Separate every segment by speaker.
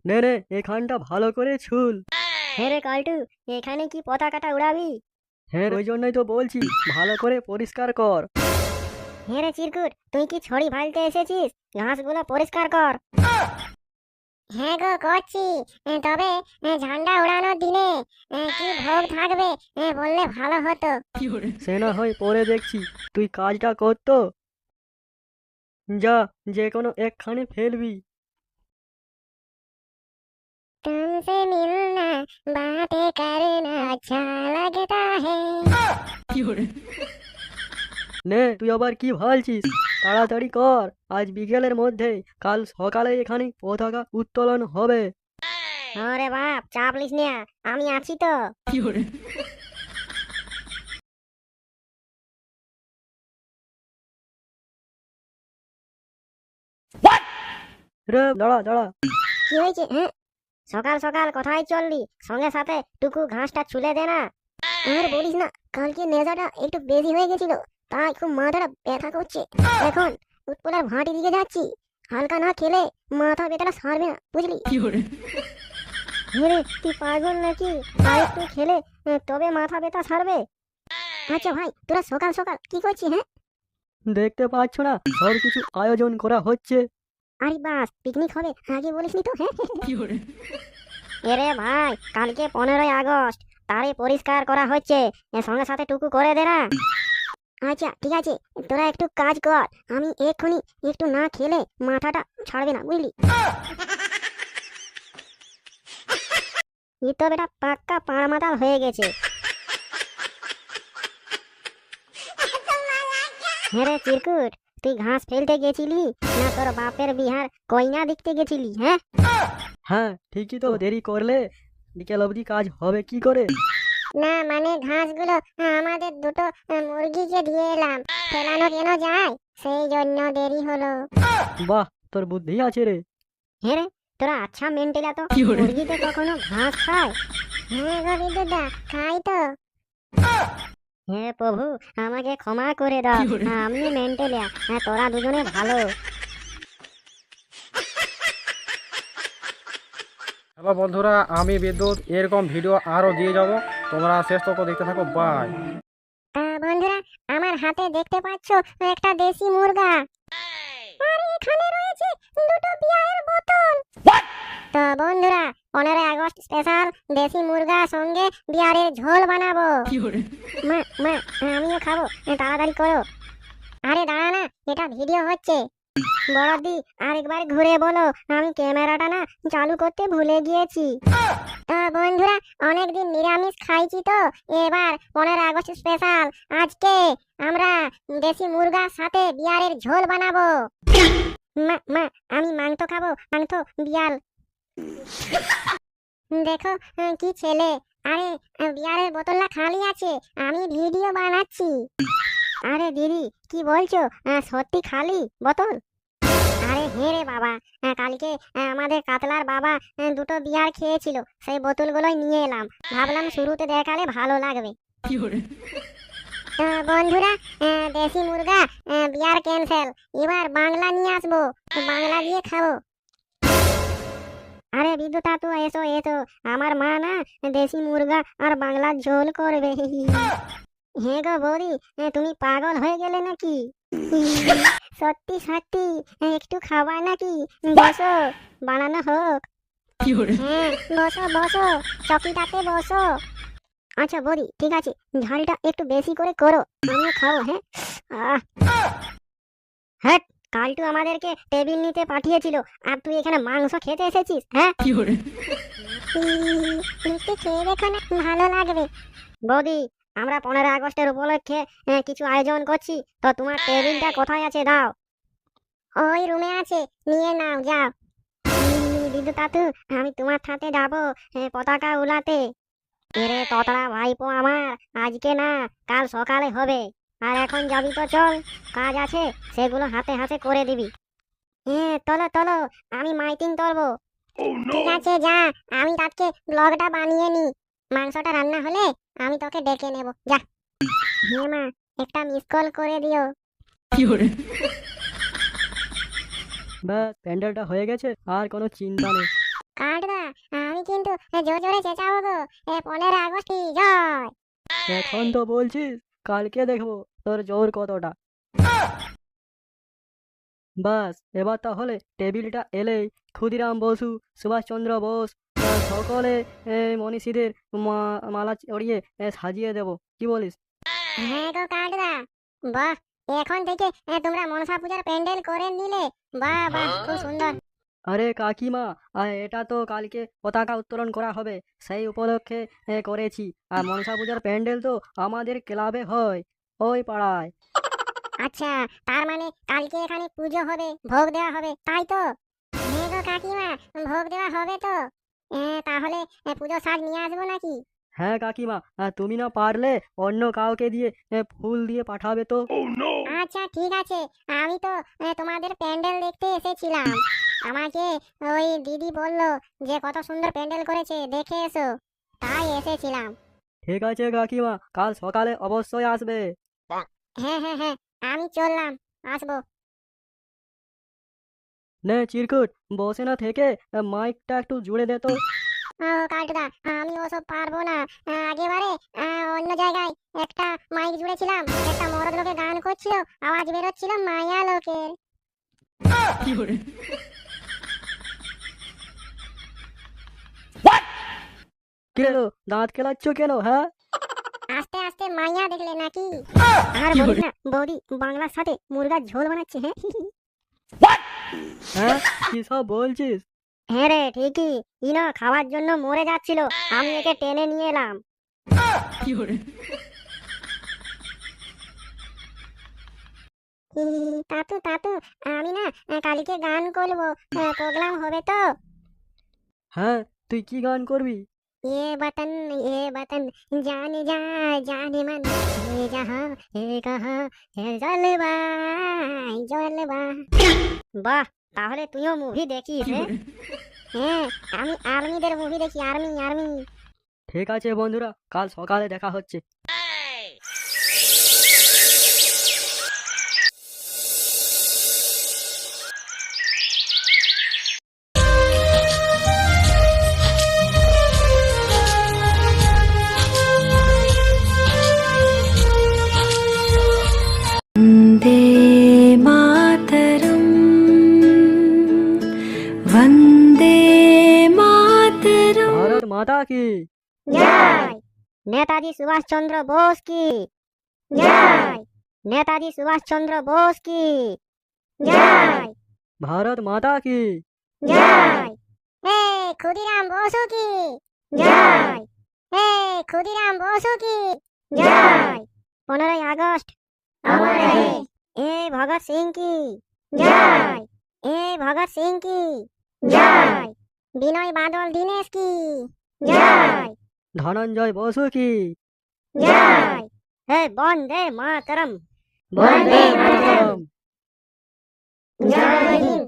Speaker 1: নে নে, এখানটা ভালো করে ছুল।
Speaker 2: হ্যাঁ রে কালটু, এখানে কি পতাকাটা উড়াবি?
Speaker 1: হ্যাঁ, ওই জন্যই তো বলছি, ভালো করে পরিষ্কার কর।
Speaker 2: হ্যাঁ রে চিরকুট, তুই কি ছড়ি ভালতে এসেছিস? ঘাসগুলো পরিষ্কার কর। হ্যাঁ গো করছি। তবে ঝান্ডা উড়ানোর দিনে কি ভোগ থাকবে বললে ভালো হতো।
Speaker 1: সে না হয় পরে দেখছি, তুই কাজটা কর তো। যা, যে কোনো একখানে ফেলবি।
Speaker 2: तुमसे मिलना बातें करना अच्छा लगता है।
Speaker 1: নে, তুই আবার কি ভাবছিস? তাড়াতাড়ি কর, আজ বিকেলের মধ্যে কাল সকালে এখানে পতাকা উত্তোলন হবে।
Speaker 2: আরে বাপ, চাপ লিস না, আমি আছি তো।
Speaker 1: রে দাঁড়া দাঁড়া।
Speaker 2: কি হয়েছে? হ্যাঁ, সকাল সকাল কোথায় চললি? সঙ্গে সাথে টুকু ঘাসটা ছুলে দে না। আর বলিস না, কালকে নেশাটা একটু বেশি হয়ে গেছিল, তাই খুব মাথাটা ব্যথা করছে। এখন উৎপলার ভাঁটি দিকে যাচ্ছি, হালকা না খেলে মাথা ব্যথাটা সারবে না, বুঝলি? রে, তুই পাগল নাকি? আর একটু খেলে তবে মাথা ব্যথা সারবে। আচ্ছা ভাই, তোরা সকাল সকাল কি করছিস? হ্যাঁ,
Speaker 1: দেখতে পাচ্ছ না, সব কিছু আয়োজন করা হচ্ছে।
Speaker 2: আরে বাস, পিকনিক হবে, আগে বলিসনি তো। হ্যাঁ, এরে ভাই, কালকে 15ই আগস্ট, তারই পরিষ্কার করা হচ্ছে, এর সঙ্গে সাথে টুকু করে দে না। আচ্ছা ঠিক আছে, তোরা একটু কাজ কর, আমি এক্ষুনি একটু না খেলে মাথাটা ছাড়বে না, বুঝলি? ই তো বেটা পাক্কা পাড় মাতাল হয়ে গেছে। হ্যাঁ রে চিরকুট, তুই ঘাস ফেলতে গেছিলি না তোর বাপের বিহার কইনা দেখতে গেছিলি? হ্যাঁ,
Speaker 1: হ্যাঁ ঠিকই তো, দেরি করলে বিকেল অবধি কাজ হবে কি করে?
Speaker 2: না মানে ঘাসগুলো আমাদের দুটো মুরগিকে দিয়ে এলাম, ফেলানো কেন যায়, সেই জন্য দেরি হলো।
Speaker 1: বাহ, তোর বুদ্ধি আছে রে।
Speaker 2: হ্যাঁ রে, তোরা আচ্ছা মেন্টেলা তো। মুরগিতে কখনো ঘাস খায়? হ্যাঁ গো বিদ্যুৎদা, খাই তো। হে প্রভু, আমাকে ক্ষমা করে দাও, আমি মেন্টেলিয়া, তোরা দুজনে ভালো।
Speaker 3: হ্যালো বন্ধুরা, আমি বিদ্যুৎ। এরকম ভিডিও আরও দিয়ে যাব, তোমরা শেষ তক দেখতে থাকো। বাই।
Speaker 2: বন্ধুরা, আমার হাতে দেখতে পাচ্ছ একটা দেশি মুরগা, আর এখানে রয়েছে দুটো বিয়ারের বোতল। তো বন্ধুরা, 15ই আগস্ট স্পেশাল দেশি মুরগা সঙ্গে বিয়ারের ঝোল বানাবো। মা মা, আমিও খাবো, তাড়াতাড়ি করো। আরে দাঁড়া না, এটা ভিডিও হচ্ছে। বড়দি, আরেকবার ঘুরে বলো, আমি ক্যামেরাটা না চালু করতে ভুলে গিয়েছি। বন্ধুরা, অনেকদিন নিরামিষ খাইছি তো, এবার 15ই আগস্ট স্পেশাল, আজকে আমরা দেশি মুরগার সাথে বিয়ারের ঝোল বানাবো। মা মা, আমি মাংস খাবো, মাংস। বিয়াল দেখো কি ছেলে। আরে বিয়ারের বোতলটা খালি আছে, আমি ভিডিও বানাচ্ছি। আরে দিদি, কি বলছো? সত্যি খালি বোতল? আরে হ্যাঁ রে বাবা, কালকে আমাদের কাতলার বাবা দুটো বিয়ার খেয়েছিল, সেই বোতলগুলোই নিয়ে এলাম, ভাবলাম শুরুতে দেখালে ভালো লাগবে। বন্ধুরা, দেশি মুরগা বিয়ার ক্যান্সেল, এবার বাংলা নিয়ে আসবো, বাংলা দিয়ে খাবো। আরে বিদ্যুৎ তো এসো এসো, আমার মা না দেশি মুরগা আর বাংলার ঝোল করবে। হ্যাঁ গো বৌদি, তুমি পাগল হয়ে গেলে নাকি? সত্যি সত্যি, একটু খাবার নাকি? বসো, বানানো হোক। হ্যাঁ বসো বসো, চকিটাতে বসো। আচ্ছা বৌদি, ঠিক আছে, ঝালটা একটু বেশি করে করো, আমিও খাবো। হ্যাঁ, আহ, হ্যাঁ, কালটু আমাদেরকে টেবিল নিতে পাঠিয়েছিল, আর তুই এখানে মাংস খেতে এসেছিস? হ্যাঁ, একটু খেয়ে দেখো না, ভালো লাগবে। বৌদি, আমরা 15ই আগস্টের উপলক্ষে কিছু আয়োজন করছি, তো তোমার টেবিলটা কোথায় আছে? দাও। ওই রুমে আছে, নিয়ে নাও, যাও। দিদু তাতু, আমি তোমার সাথে যাবো পতাকা উড়াতে। এরে ততড়া ভাইপো আমার, আজকে না কাল সকালে হবে, আর এখন যাবি তো চল, কাজ আছে সেগুলো হাতে হাতে করে দিবি। হ্যাঁ চলো চলো, আমি মাইকিং করবো। ঠিক আছে যা, আমি আজকে ব্লগটা বানিয়ে নি, মাংসটা রান্না হলে আমি তোকে ডেকে নেব, যা। হ্যাঁ মা, একটা মিস কল করে দিও।
Speaker 1: ব্যাস, প্যান্ডেলটা হয়ে গেছে, আর কোনো চিন্তা নেই।
Speaker 2: কাটদা, আমি কিন্তু জোরে জোরে চেঁচাবো গো। 15 আগস্ট কি জয়।
Speaker 1: এখন তো বলছিস, কালকে দেখবো তোর জোর কতটা। বাস, এবার তাহলে টেবিলটা এলেই ক্ষুদিরাম বসু, সুভাষচন্দ্র বোস, সকলে মনীষীদের মালা চড়িয়ে সাজিয়ে দেবো, কি বলিস?
Speaker 2: হ্যাঁ গো কাটদা, বাহ, এখন থেকে তোমরা মনসা পূজার প্যান্ডেল করে নিলে। বাহ বাহ, খুব সুন্দর।
Speaker 1: আরে কাকিমা, এটা তো কালকে পতাকা উত্তোলন করা হবে, সেই উপলক্ষে করেছি। আর মনসা পূজার প্যান্ডেল তো আমাদের ক্লাবে হয়, ওই পাড়ায়।
Speaker 2: আচ্ছা, তার মানে কালকে এখানে পুজো হবে, ভোগ দেওয়া হবে, তাই তো? হ্যাঁ গো কাকিমা, ভোগ দেওয়া হবে তো। তাহলে পুজো শাক নিয়ে আসবো নাকি?
Speaker 1: হ্যাঁ কাকিমা, তুমি না পারলে অন্য কাউকে দিয়ে ফুল দিয়ে পাঠাবে তো।
Speaker 2: আচ্ছা ঠিক আছে, আমি তো তোমাদের প্যান্ডেল দেখতে এসেছিলাম। আমাকে ওই দিদি বললো যে কত সুন্দর প্যান্ডেল করেছে, দেখে এসো, তাই এসেছিলাম।
Speaker 1: ঠিক আছে কাকিমা, কাল সকালে অবশ্যই আসবে।
Speaker 2: হ্যাঁ হ্যাঁ হ্যাঁ, আমি চললাম, আসবো।
Speaker 1: নে চিরকুট, বসে না থেকে মাইকটা একটু জুড়ে দে তো।
Speaker 2: কাটদা, আমি ওসব পারবো না। আগেবারে অন্য জায়গায় একটা মাইক জুড়েছিলাম, একটা মরদ লোকে গান করছিল, আওয়াজ বেরোচ্ছিল মায়া লোকের।
Speaker 1: কি রে, দাঁত কেলাচ্ছ কেন, হ্যাঁ?
Speaker 2: আস্তে আস্তে মাইয়া দেখলে নাকি? আর বলিস না, বৌদি বাংলার সাথে মুরগার ঝোল বানাচ্ছে। হ্যাঁ
Speaker 1: হ্যাঁ, কি সব বলছিস?
Speaker 2: হ্যাঁ রে, ঠিকই। ইনো খাওয়ার জন্য মরে যাচ্ছিল, আমি একে টেনে নিয়ে এলাম। তাতু তাতু, আমি না কালকে গান করবো, প্রোগ্রাম হবে তো।
Speaker 1: হ্যাঁ, তুই কি গান করবি?
Speaker 2: ये वतन जाने जा, जाने मन, ये जहां ये कहां, ये जलवा जलवा। বাহ, তাহলে তুইও মুভি দেখিস? হ্যাঁ, আমি আর্মিদের মুভি দেখি, আর্মি আর্মি।
Speaker 1: ঠিক আছে বন্ধুরা, কাল সকালে দেখা হচ্ছে।
Speaker 4: वन्दे मातरम् वन्दे मातरम्।
Speaker 1: ভারত মাতা কি
Speaker 2: জয়। নেতাজি সুভাষচন্দ্র বোস কি জয়। নেতাজি সুভাষচন্দ্র বোস কি জয়।
Speaker 1: ভারত মাতা কি
Speaker 2: জয়। হে ক্ষুদিরাম বসু কি জয়। হে ক্ষুদিরাম বসু কি জয়। 15 আগস্ট अमर रहे। ए भगत सिंह की जय। ए भगत सिंह की जय। বিনয় বাদল দীনেশ কি জয়।
Speaker 1: ধনঞ্জয় বসু কি
Speaker 2: জয়। হে বন্দে মাতরম।
Speaker 1: বন্দে মাতরম।
Speaker 2: জয় হিন্দ।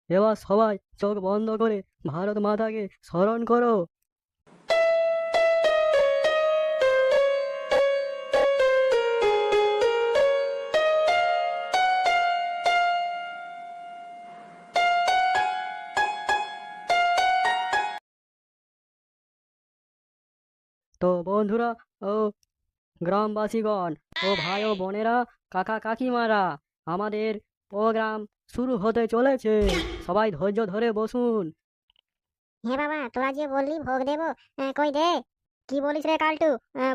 Speaker 1: এবার সবাই চোখ বন্ধ করে ভারত মাতাকে স্মরণ করো। তো বন্ধুরা ও গ্রামবাসীগণ ও ভাই ও বোনেরা, কাকা কাকিমারা, আমাদের প্রোগ্রাম শুরু হতে চলেছে, সবাই ধৈর্য ধরে বসুন।
Speaker 2: হে বাবা, তোরা যে বললি ভোগ দেবো, কই দে। কি বলিস রে কালটু,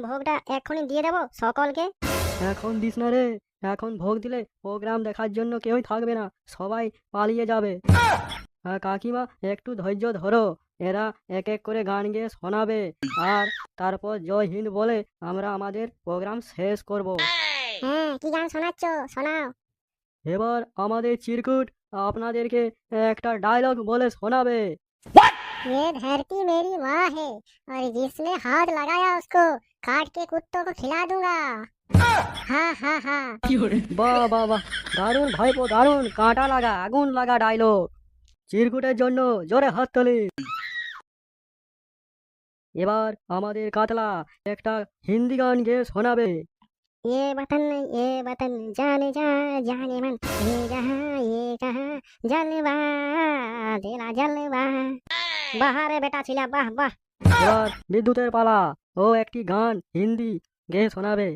Speaker 2: ভোগটা এক্ষুনি দিয়ে দেবো সকলকে?
Speaker 1: এখন দিস না রে, এখন ভোগ দিলে প্রোগ্রাম দেখার জন্য কেউই থাকবে না, সবাই পালিয়ে যাবে। কাকিমা একটু ধৈর্য ধরো, এরা এক এক করে গান গেয়ে শোনাবে, আর তারপর জয় হিন্দ বলে আমরা আমাদের প্রোগ্রাম শেষ করব।
Speaker 2: হ্যাঁ, কি গান শোনাচ্ছ, শোনাও।
Speaker 1: এবার আমাদের চিরকুট আপনাদেরকে একটা ডায়লগ বলে শোনাবে।
Speaker 2: ये धरती मेरी माँ है और जिसने हाथ लगाया उसको काट के कुत्तों को खिला दूंगा। हा हा हा।
Speaker 1: বাহ বাহ বাহ, দারুণ ভাইপো, দারুণ কাঁটা লাগা আগুন লাগা ডায়লগ। চিরকুটের জন্য জোরে হাততালি। এবার আমাদের কাতলা একটা হিন্দি গান গেয়ে শোনাবে।
Speaker 2: ये वतन जाने जा, जाने मन, ये जहाँ ये कहाँ, जलवा तेरा जलवा। বাহারে বেটা ছিলা, বাহ বাহ।
Speaker 1: এবার বিদ্যুতের পালা। ও একটি গান হিন্দি গেয়ে শোনাবে।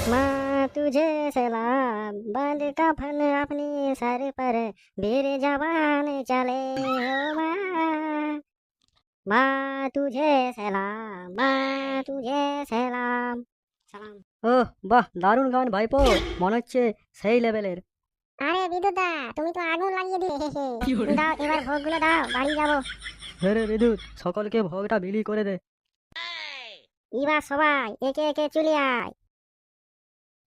Speaker 2: माँ तुझे सलाम, बांध कफन अपने सर पर, वीर जवान चले हो माँ। माँ तुझे सलाम, माँ तुझे सलाम। সালাম।
Speaker 1: ওহ বাহ, দারুণ গান ভাইপো, মনে হচ্ছে সেই লেভেলের।
Speaker 2: আরে বিদ্যুৎদা, তুমি তো আগুন লাগিয়ে দিলে। দাও এবার ভোগগুলো দাও, বাড়ি যাবো।
Speaker 1: রে বিদ্যুৎ, সকলকে ভোগটা বিলি করে দে।
Speaker 2: এবার সবাই একে একে চলে আয়।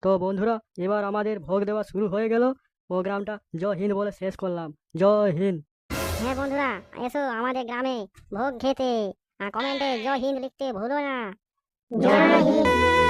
Speaker 1: তো বন্ধুরা, এবার আমাদের ভোগ দেওয়া শুরু হয়ে গেল। প্রোগ্রামটা জয় হিন্দ বলে শেষ করলাম। জয় হিন্দ।
Speaker 2: হ্যাঁ বন্ধুরা, এসো আমাদের গ্রামে ভোগ খেতে, আর কমেন্টে জয় হিন্দ লিখতে ভুলো না।
Speaker 1: জয় হিন্দ।